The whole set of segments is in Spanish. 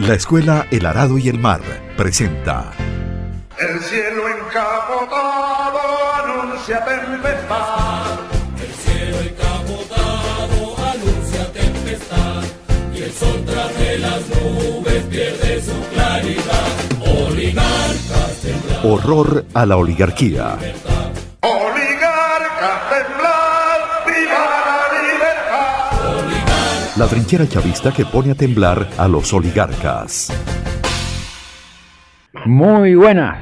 La Escuela El Arado y el Mar presenta El cielo encapotado anuncia tempestad. El cielo encapotado anuncia tempestad. Y el sol tras de las nubes pierde su claridad. Oligarcas temblar. Horror a la oligarquía. Oligarcas temblar, viva la libertad. La trinchera chavista que pone a temblar a los oligarcas. Muy buenas.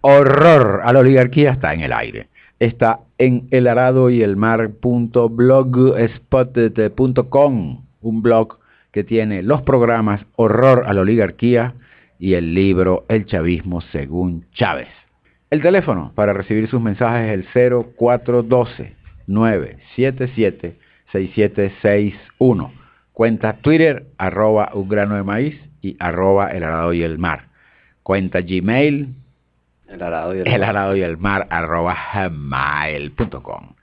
Horror a la oligarquía está en el aire. Está en elaradoyelmar.blogspot.com, un blog que tiene los programas Horror a la oligarquía y el libro El chavismo según Chávez. El teléfono para recibir sus mensajes es el 0412-977-6761. Cuenta Twitter, @ungranoDeMaíz y @elaradoyelmar. Cuenta Gmail, elaradoyelmar@gmail.com.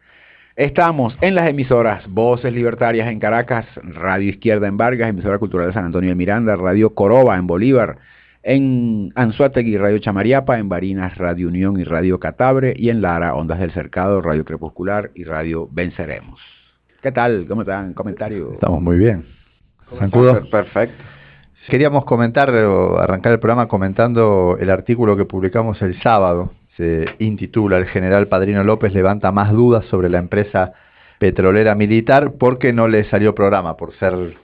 Estamos en las emisoras Voces Libertarias en Caracas, Radio Izquierda en Vargas, emisora cultural de San Antonio de Miranda, Radio Coroba en Bolívar, en Anzoátegui, Radio Chamariapa, en Barinas, Radio Unión y Radio Catabre, y en Lara, Ondas del Cercado, Radio Crepuscular y Radio Venceremos. ¿Qué tal? ¿Cómo están? ¿Comentario? Estamos muy bien. Zancudo. Perfecto. Queríamos comentar o arrancar el programa comentando el artículo que publicamos el sábado. Se intitula "El general Padrino López levanta más dudas sobre la empresa petrolera militar", porque no le salió programa, por ser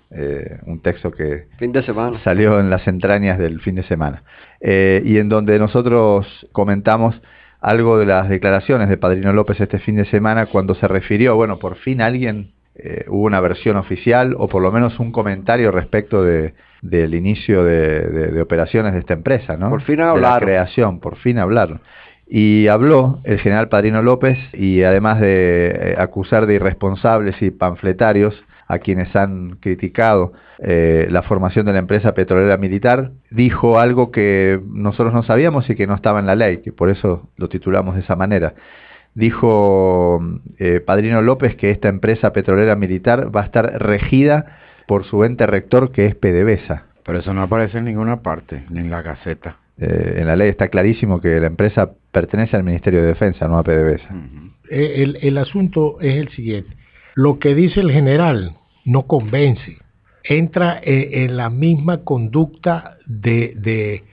un texto que Fin de semana. salió en las entrañas del fin de semana. Y en donde nosotros comentamos algo de las declaraciones de Padrino López este fin de semana, cuando se refirió, bueno, por fin alguien, hubo una versión oficial, o por lo menos un comentario respecto del inicio de operaciones de esta empresa, ¿no? Por fin hablaron. De la creación, por fin hablaron. Y habló el general Padrino López, y además de acusar de irresponsables y panfletarios a quienes han criticado la formación de la empresa petrolera militar, dijo algo que nosotros no sabíamos y que no estaba en la ley, que por eso lo titulamos de esa manera. Dijo Padrino López que esta empresa petrolera militar va a estar regida por su ente rector, que es PDVSA. Pero eso no aparece en ninguna parte, ni en la Gaceta. En la ley está clarísimo que la empresa pertenece al Ministerio de Defensa, no a PDVSA. El asunto es el siguiente. Lo que dice el general no convence. Entra en la misma conducta de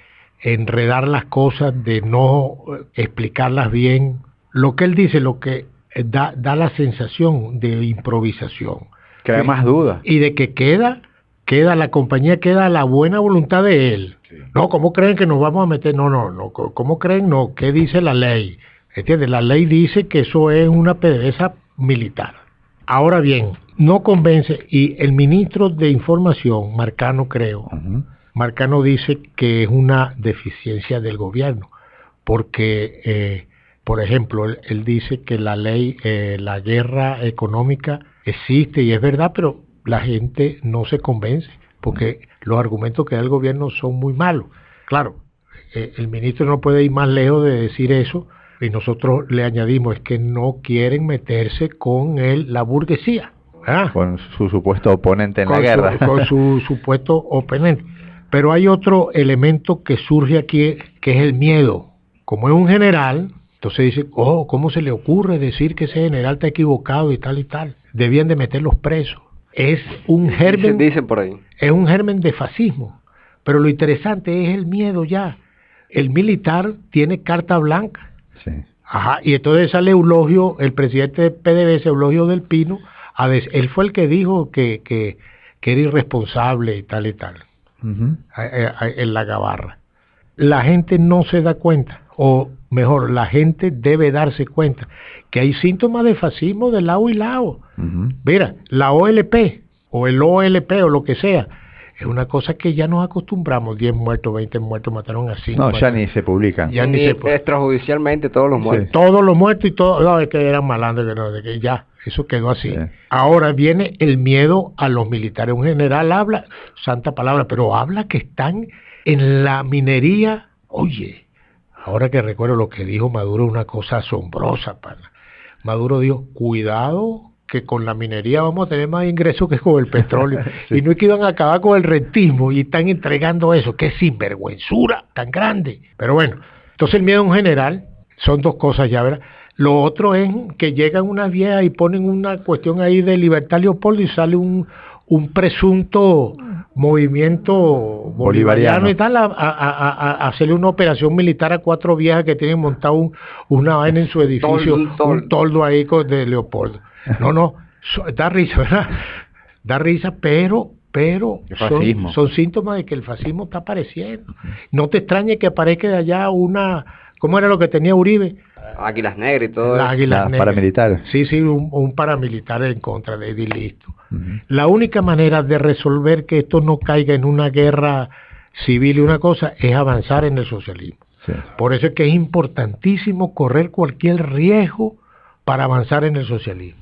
enredar las cosas, de no explicarlas bien. Lo que él dice, lo que da la sensación de improvisación. Crea más dudas. Y de que la compañía queda a la buena voluntad de él. Sí. No, ¿cómo creen que nos vamos a meter? No, ¿cómo creen? No, ¿qué dice la ley? ¿Entiendes? La ley dice que eso es una PDVSA militar. Ahora bien, no convence, y el ministro de Información, Marcano creo, Marcano dice que es una deficiencia del gobierno, porque, por ejemplo, él dice que la ley, la guerra económica existe, y es verdad, pero la gente no se convence, porque los argumentos que da el gobierno son muy malos. Claro, el ministro no puede ir más lejos de decir eso, y nosotros le añadimos, es que no quieren meterse con la burguesía. Con su supuesto oponente en la guerra. Con su supuesto oponente. Pero hay otro elemento que surge aquí, que es el miedo. Como es un general, entonces dice, ¿cómo se le ocurre decir que ese general está equivocado y tal y tal? Debían de meterlos presos. Es un germen, dicen por ahí. Es un germen de fascismo. Pero lo interesante es el miedo ya. El militar tiene carta blanca. Sí. Ajá, y entonces sale Eulogio, el presidente de PDVSA, Eulogio del Pino, él fue el que dijo que era irresponsable y tal, en la gabarra. La gente no se da cuenta, o mejor, la gente debe darse cuenta que hay síntomas de fascismo de lado y lado. Mira, la OLP, o el OLP, o lo que sea, es una cosa que ya nos acostumbramos. 10 muertos, 20 muertos, mataron a 5. No, ya ni se publican. Ya ni extrajudicialmente todos los muertos. Sí. Todos los muertos y todo. No, es que eran malandros, de que ya, eso quedó así. Sí. Ahora viene el miedo a los militares. Un general habla, santa palabra, pero habla que están en la minería. Oye, ahora que recuerdo lo que dijo Maduro, una cosa asombrosa, pana. Maduro dijo, cuidado que con la minería vamos a tener más ingresos que con el petróleo. Sí. Y no es que iban a acabar con el rentismo y están entregando eso, qué sinvergüenzura tan grande. Pero bueno, entonces el miedo en general son dos cosas ya, ¿verdad? Lo otro es que llegan unas viejas y ponen una cuestión ahí de libertad Leopoldo y sale un presunto movimiento bolivariano y tal a hacerle una operación militar a 4 viejas que tienen montado una vaina en su edificio, un toldo ahí de Leopoldo. No, da risa, ¿verdad? Da risa, pero son síntomas de que el fascismo está apareciendo. No te extrañe que aparezca de allá ¿cómo era lo que tenía Uribe? Águilas Negras y todo. Las paramilitares. Sí, un paramilitar en contra de él y listo. La única manera de resolver que esto no caiga en una guerra civil y una cosa es avanzar en el socialismo. Sí. Por eso es que es importantísimo correr cualquier riesgo para avanzar en el socialismo.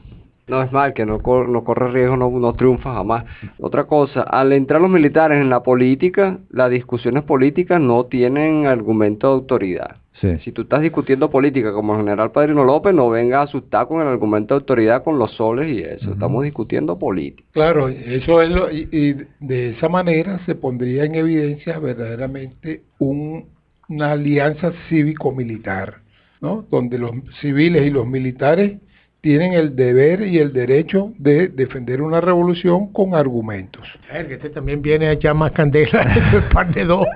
No es mal, que no corre riesgo, no triunfa jamás. Otra cosa, al entrar los militares en la política, las discusiones políticas no tienen argumento de autoridad. Sí. Si tú estás discutiendo política como el general Padrino López, no vengas a asustar con el argumento de autoridad con los soles y eso. Estamos discutiendo política. Claro, eso es y de esa manera se pondría en evidencia verdaderamente una alianza cívico-militar, ¿no? Donde los civiles y los militares tienen el deber y el derecho de defender una revolución con argumentos. Que este también viene a echar más candela, el par de dos.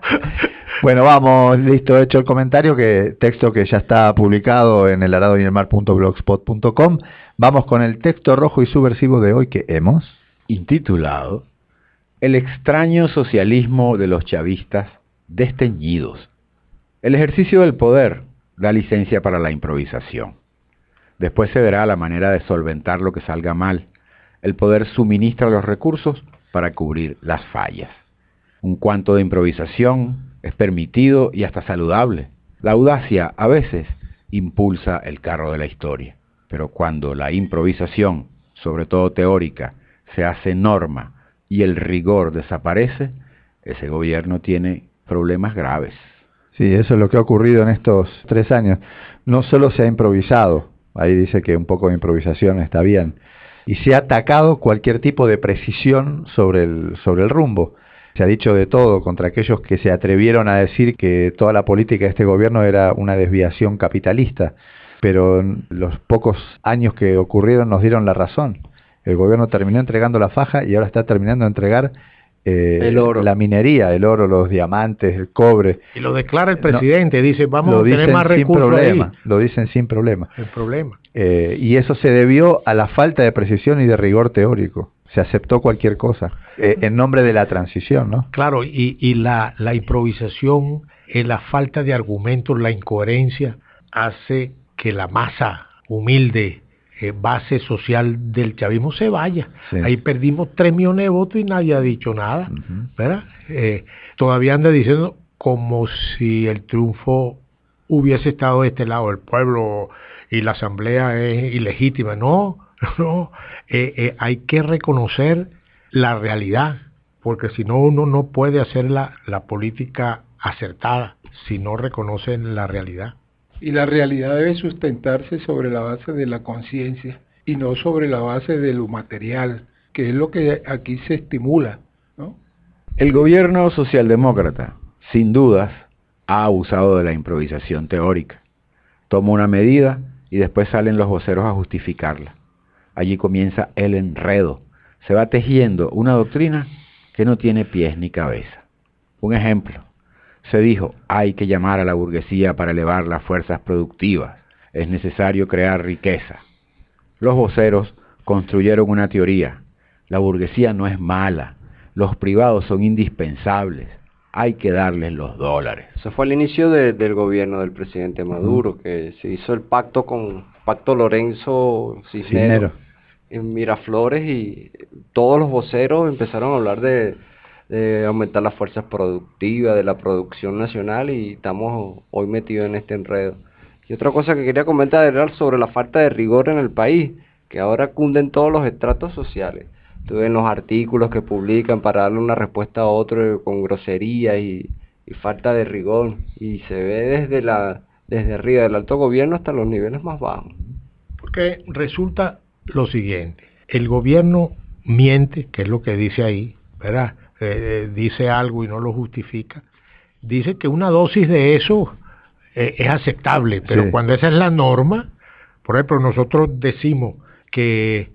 Bueno, vamos, listo, hecho el comentario, texto que ya está publicado en elaradoyelmar.blogspot.com. Vamos con el texto rojo y subversivo de hoy que hemos intitulado El extraño socialismo de los chavistas desteñidos. El ejercicio del poder da licencia para la improvisación. Después se verá la manera de solventar lo que salga mal. El poder suministra los recursos para cubrir las fallas. Un cuanto de improvisación es permitido y hasta saludable. La audacia a veces impulsa el carro de la historia. Pero cuando la improvisación, sobre todo teórica, se hace norma y el rigor desaparece, ese gobierno tiene problemas graves. Sí, eso es lo que ha ocurrido en estos 3 años. No solo se ha improvisado, ahí dice que un poco de improvisación está bien, y se ha atacado cualquier tipo de precisión sobre el rumbo. Se ha dicho de todo contra aquellos que se atrevieron a decir que toda la política de este gobierno era una desviación capitalista, pero los pocos años que ocurrieron nos dieron la razón. El gobierno terminó entregando la faja y ahora está terminando de entregar el oro, la minería, el oro, los diamantes, el cobre. Y lo declara el presidente, dice, vamos a tener más recursos ahí. Lo dicen sin problema. El problema. Y eso se debió a la falta de precisión y de rigor teórico. Se aceptó cualquier cosa en nombre de la transición, ¿no? Claro, y la improvisación, la falta de argumentos, la incoherencia, hace que la masa humilde, base social del chavismo se vaya. Sí. Ahí perdimos 3 millones de votos y nadie ha dicho nada, ¿verdad? Todavía anda diciendo como si el triunfo hubiese estado de este lado del pueblo y la asamblea es ilegítima. No, hay que reconocer la realidad, porque si no uno no puede hacer la política acertada si no reconoce la realidad. Y la realidad debe sustentarse sobre la base de la conciencia y no sobre la base de lo material, que es lo que aquí se estimula, ¿no? El gobierno socialdemócrata, sin dudas, ha abusado de la improvisación teórica. Toma una medida y después salen los voceros a justificarla. Allí comienza el enredo. Se va tejiendo una doctrina que no tiene pies ni cabeza. Un ejemplo. Se dijo, hay que llamar a la burguesía para elevar las fuerzas productivas. Es necesario crear riqueza. Los voceros construyeron una teoría. La burguesía no es mala. Los privados son indispensables. Hay que darles los dólares. Eso fue el inicio del gobierno del presidente Maduro, que se hizo el pacto Lorenzo Cisneros en Miraflores y todos los voceros empezaron a hablar de aumentar las fuerzas productivas, de la producción nacional y estamos hoy metidos en este enredo. Y otra cosa que quería comentar era sobre la falta de rigor en el país, que ahora cunden todos los estratos sociales. Tú ves los artículos que publican para darle una respuesta a otro con grosería y falta de rigor, y se ve desde arriba del alto gobierno hasta los niveles más bajos. Porque resulta lo siguiente: el gobierno miente, que es lo que dice ahí, ¿verdad? Dice algo y no lo justifica. Dice que una dosis de eso es aceptable, pero cuando esa es la norma, por ejemplo, nosotros decimos que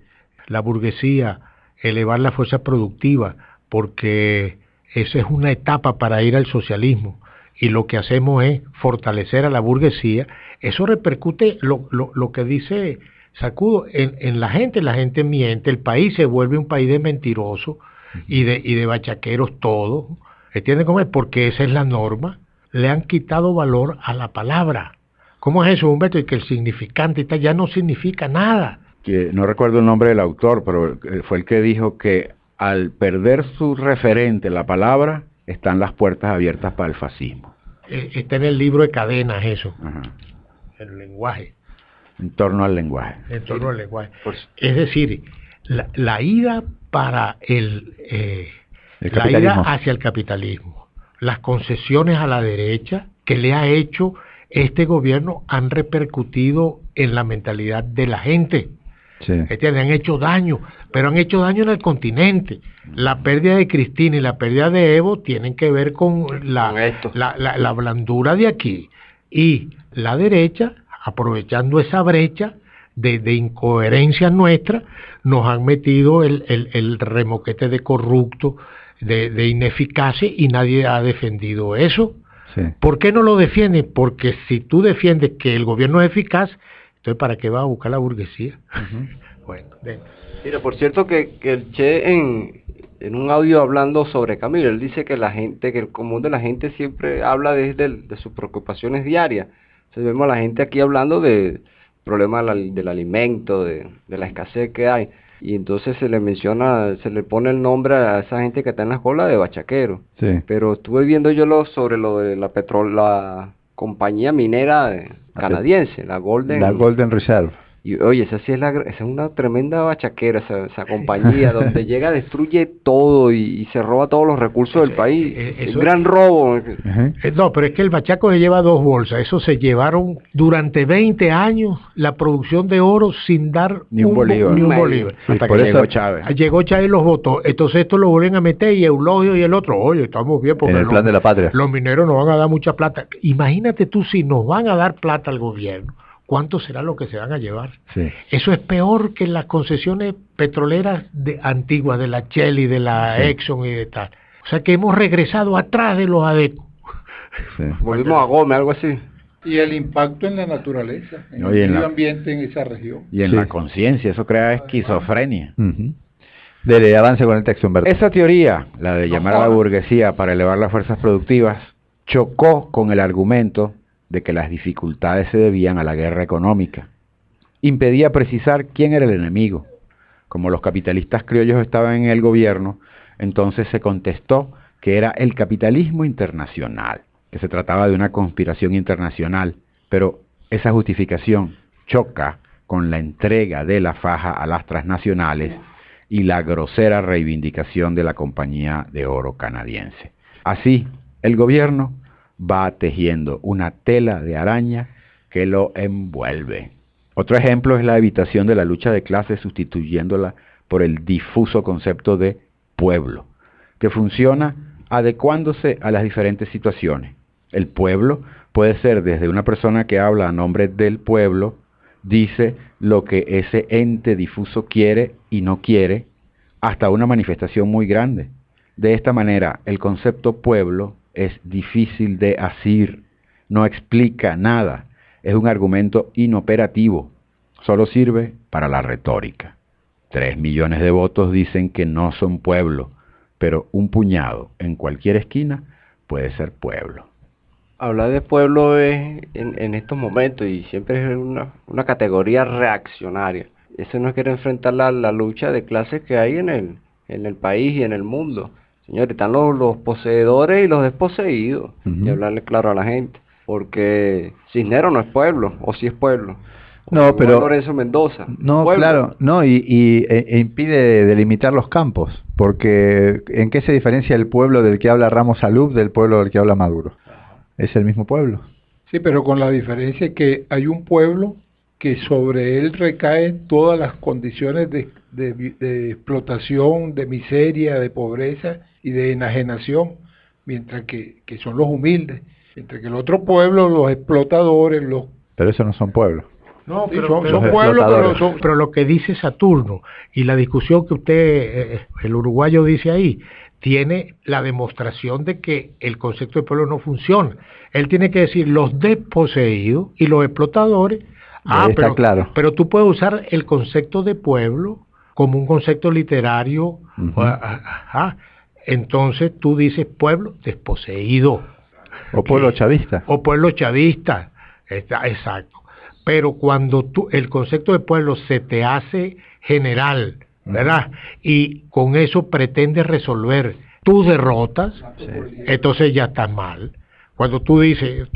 la burguesía, elevar la fuerza productiva, porque esa es una etapa para ir al socialismo, y lo que hacemos es fortalecer a la burguesía. Eso repercute, lo que dice Sacudo, en la gente miente, el país se vuelve un país de mentirosos y de bachaqueros todos. ¿Entienden cómo es? Porque esa es la norma. Le han quitado valor a la palabra. ¿Cómo es eso, Humberto? Y que el significante ya no significa nada. Que no recuerdo el nombre del autor, pero fue el que dijo que al perder su referente, la palabra, están las puertas abiertas para el fascismo. Está en el libro de Cadenas eso. Ajá. El lenguaje. En torno al lenguaje. En torno al lenguaje. Es decir, la ida para la ida hacia el capitalismo, las concesiones a la derecha que le ha hecho este gobierno han repercutido en la mentalidad de la gente. Sí. Han hecho daño, pero han hecho daño en el continente. La pérdida de Cristina y la pérdida de Evo tienen que ver con la blandura de aquí. Y la derecha, aprovechando esa brecha de incoherencia nuestra, nos han metido el remoquete de corrupto, de ineficaces, y nadie ha defendido eso. Sí. ¿Por qué no lo defienden? Porque si tú defiendes que el gobierno es eficaz, entonces ¿para qué va a buscar la burguesía? Bueno, mira, por cierto que el Che en un audio hablando sobre Camilo, él dice que que el común de la gente siempre habla de sus preocupaciones diarias. Entonces vemos a la gente aquí hablando de problemas del alimento, de la escasez que hay, y entonces se le pone el nombre a esa gente que está en la cola de bachaquero. Sí. Pero estuve viendo yo sobre lo de la compañía minera canadiense, la Golden Reserve. Y oye, esa es una tremenda bachaquera, esa compañía, donde llega, destruye todo y se roba todos los recursos del país. Es un gran robo. No, pero es que el bachaco se lleva 2 bolsas. Eso se llevaron durante 20 años la producción de oro sin dar ni un bolívar. Hasta que llegó Chávez. Llegó Chávez y los votó. Entonces esto lo vuelven a meter, y Eulogio y el otro, oye, estamos bien, porque en el plan de la patria. Los mineros nos van a dar mucha plata. Imagínate tú, si nos van a dar plata al gobierno, ¿cuánto será lo que se van a llevar? Sí. Eso es peor que las concesiones petroleras antiguas, de la Shell y de la Exxon y de tal. O sea que hemos regresado atrás de los ADECO. Sí. Volvimos a Gómez, algo así. Y el impacto en la naturaleza, en el medio ambiente en esa región. Y en la conciencia, eso crea esquizofrenia. Dele, avance con el texto, Humberto. Esa teoría, la de llamar a la burguesía para elevar las fuerzas productivas, chocó con el argumento de que las dificultades se debían a la guerra económica. Impedía precisar quién era el enemigo. Como los capitalistas criollos estaban en el gobierno, entonces se contestó que era el capitalismo internacional, que se trataba de una conspiración internacional, pero esa justificación choca con la entrega de la faja a las transnacionales y la grosera reivindicación de la compañía de oro canadiense. Así, el gobierno va tejiendo una tela de araña que lo envuelve. Otro ejemplo es la evitación de la lucha de clases, sustituyéndola por el difuso concepto de pueblo, que funciona adecuándose a las diferentes situaciones. El pueblo puede ser desde una persona que habla a nombre del pueblo, dice lo que ese ente difuso quiere y no quiere, hasta una manifestación muy grande. De esta manera, el concepto pueblo es difícil de asir, no explica nada, es un argumento inoperativo, solo sirve para la retórica. 3 millones de votos dicen que no son pueblo, pero un puñado en cualquier esquina puede ser pueblo. Hablar de pueblo es en estos momentos, y siempre es una categoría reaccionaria. Eso no quiere enfrentar la lucha de clases que hay en el país y en el mundo. Señores, están los poseedores y los desposeídos, y hablarle claro a la gente, porque Cisneros no es pueblo, o sí es pueblo. No, pero Lorenzo Mendoza. No, pueblo. Claro, no, e impide delimitar los campos, porque ¿en qué se diferencia el pueblo del que habla Ramos Salub del pueblo del que habla Maduro? Es el mismo pueblo. Sí, pero con la diferencia que hay un pueblo que sobre él recaen todas las condiciones de explotación, de miseria, de pobreza y de enajenación, mientras que son los humildes, mientras que el otro pueblo, los explotadores, los... Pero esos no son pueblos. No, Sí, pero son pueblos, pero lo que dice Saturno y la discusión que usted, el uruguayo dice ahí, tiene la demostración de que el concepto de pueblo no funciona. Él tiene que decir los desposeídos y los explotadores. Está claro. Pero tú puedes usar el concepto de pueblo como un concepto literario. Entonces tú dices pueblo desposeído. O pueblo chavista. O pueblo chavista. Exacto. Pero cuando el concepto de pueblo se te hace general, ¿verdad? Y con eso pretendes resolver tus derrotas, entonces ya está mal. Cuando tú dices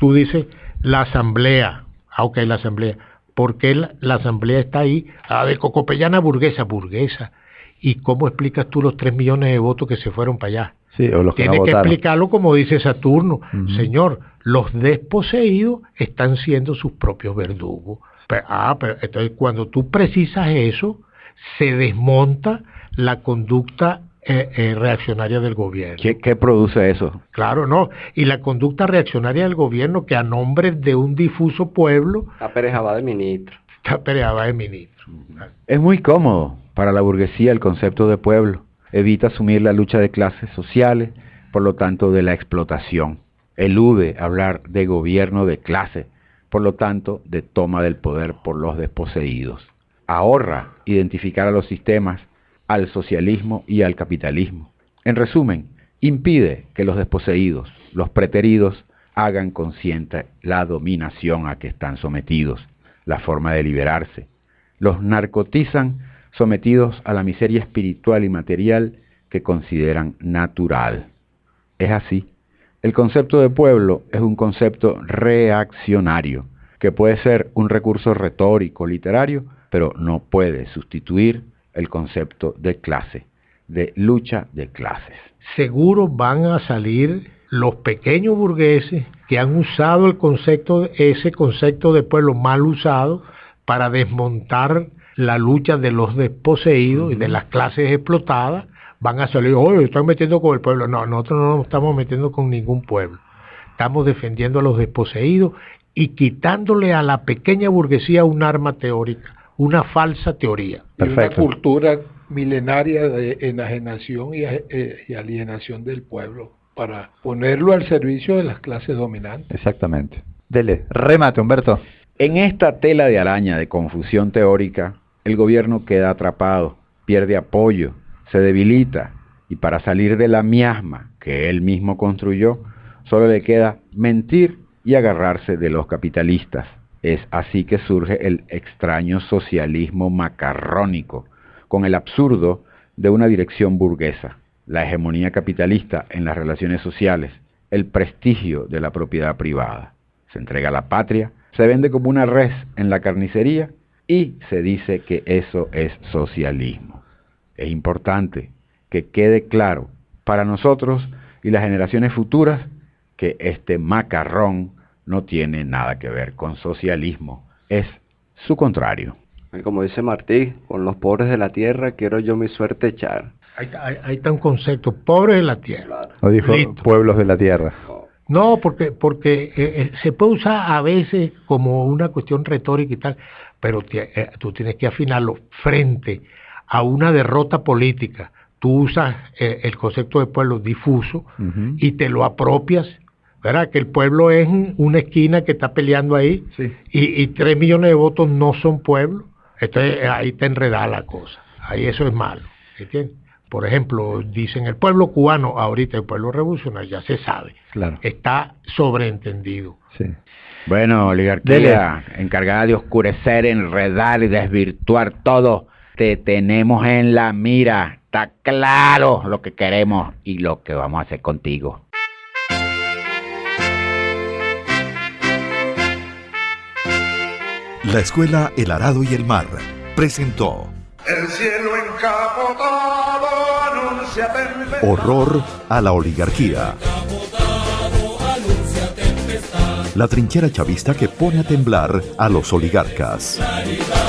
la asamblea, la asamblea, ¿por qué la asamblea está ahí? De cocopellana burguesa. ¿Y cómo explicas tú los 3 millones de votos que se fueron para allá? Sí, o los que Tienes no que votaron. explicarlo como dice Saturno. Señor, los desposeídos están siendo sus propios verdugos. Pero entonces cuando tú precisas eso, se desmonta la conducta reaccionaria del gobierno. ¿Qué produce eso? Claro, no. Y la conducta reaccionaria del gobierno que a nombre de un difuso pueblo... Está perejaba de ministro. Es muy cómodo para la burguesía el concepto de pueblo. Evita asumir la lucha de clases sociales, por lo tanto de la explotación. Elude hablar de gobierno de clase, por lo tanto de toma del poder por los desposeídos. Ahorra identificar a los sistemas, al socialismo y al capitalismo. En resumen, impide que los desposeídos, los preteridos, hagan consciente la dominación a que están sometidos, la forma de liberarse. Los narcotizan sometidos a la miseria espiritual y material que consideran natural. Es así. El concepto de pueblo es un concepto reaccionario, que puede ser un recurso retórico, literario, pero no puede sustituir el concepto de clase, de lucha de clases. Seguro van a salir los pequeños burgueses que han usado ese concepto de pueblo mal usado para desmontar la lucha de los desposeídos y de las clases explotadas. Van a salir, están metiendo con el pueblo. No, nosotros no nos estamos metiendo con ningún pueblo. Estamos defendiendo a los desposeídos y quitándole a la pequeña burguesía un arma teórica, una falsa teoría. Perfecto. Y una cultura milenaria de enajenación y alienación del pueblo para ponerlo al servicio de las clases dominantes. Exactamente. Dele, remate, Humberto. En esta tela de araña de confusión teórica, el gobierno queda atrapado, pierde apoyo, se debilita, y para salir de la miasma que él mismo construyó, solo le queda mentir y agarrarse de los capitalistas. Es así que surge el extraño socialismo macarrónico, con el absurdo de una dirección burguesa, la hegemonía capitalista en las relaciones sociales, el prestigio de la propiedad privada. Se entrega la patria, se vende como una res en la carnicería y se dice que eso es socialismo. Es importante que quede claro para nosotros y las generaciones futuras que este macarrón no tiene nada que ver con socialismo, es su contrario. Como dice Martí, con los pobres de la tierra quiero yo mi suerte echar. Ahí está un concepto, pobres de la tierra. O dijo Listo. pueblos de la tierra. No, porque se puede usar a veces como una cuestión retórica y tal, pero tú tienes que afinarlo frente a una derrota política. Tú usas el concepto de pueblo difuso y te lo apropias, ¿verdad? Que el pueblo es una esquina que está peleando ahí, Sí. y 3 millones de votos no son pueblo. Entonces ahí te enreda la cosa. Ahí eso es malo, ¿entiendes? Por ejemplo, dicen el pueblo cubano, ahorita el pueblo revolucionario, ya se sabe. Claro. Está sobreentendido. Sí. Bueno, oligarquía, encargada de oscurecer, enredar y desvirtuar todo, te tenemos en la mira. Está claro lo que queremos y lo que vamos a hacer contigo. La Escuela El Arado y el Mar presentó El cielo encapotado anuncia tempestad. Horror a la Oligarquía. Encapotado anuncia tempestad la trinchera chavista que pone a temblar a los oligarcas. Claridad.